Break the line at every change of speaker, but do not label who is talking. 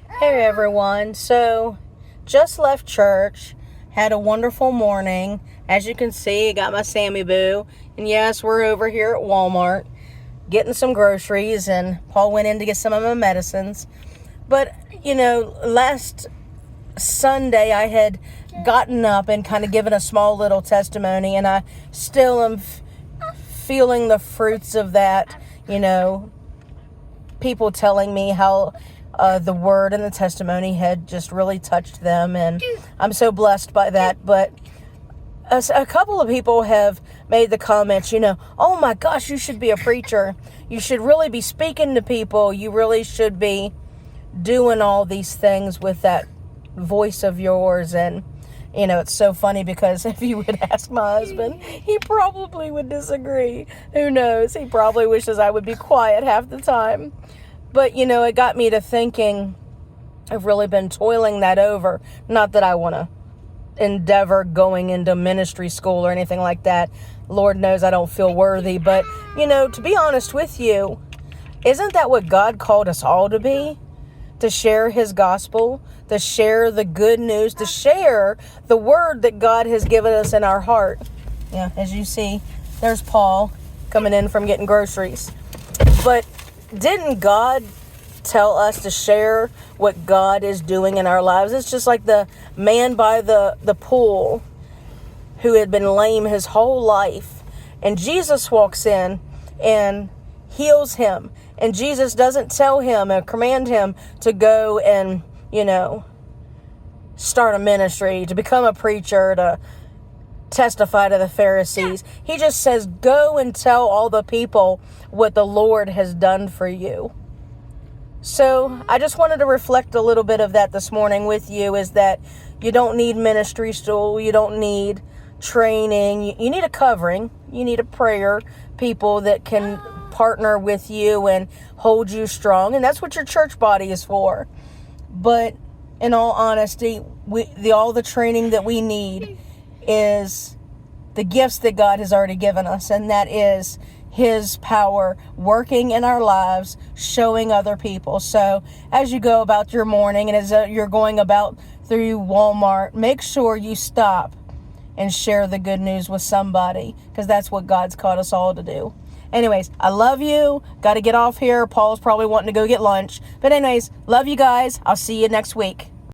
Hey everyone, so just left church, had a wonderful morning. As you can see, I got my Sammy Boo, and yes, we're over here at Walmart getting some groceries, and Paul went in to get some of my medicines. But, last Sunday I had gotten up and kind of given a small little testimony, and I still am feeling the fruits of that, people telling me how the word and the testimony had just really touched them, and I'm so blessed by that. But a couple of people have made the comments, oh my gosh, you should be a preacher. You should really be speaking to people. You really should be doing all these things with that voice of yours. And it's so funny because if you would ask my husband, he probably would disagree. Who knows? He probably wishes I would be quiet half the time. But, it got me to thinking, I've really been toiling that over. Not that I want to endeavor going into ministry school or anything like that. Lord knows I don't feel worthy. But, to be honest with you, isn't that what God called us all to be? To share His gospel, to share the good news, to share the word that God has given us in our heart. Yeah, as you see, there's Paul coming in from getting groceries. But didn't God tell us to share what God is doing in our lives? It's just like the man by the pool who had been lame his whole life. And Jesus walks in and heals him. And Jesus doesn't tell him or command him to go and, start a ministry, to become a preacher, to testify to the Pharisees. He just says, go and tell all the people what the Lord has done for you. So I just wanted to reflect a little bit of that this morning with you, is that you don't need ministry school. You don't need training. You need a covering. You need a prayer, people that can partner with you and hold you strong. And that's what your church body is for. But in all honesty, all the training that we need is the gifts that God has already given us, and that is His power working in our lives, showing other people. So as you go about your morning and as you're going about through Walmart, make sure you stop and share the good news with somebody, because that's what God's called us all to do. Anyways, I love you. Got to get off here. Paul's probably wanting to go get lunch. But anyways, love you guys. I'll see you next week.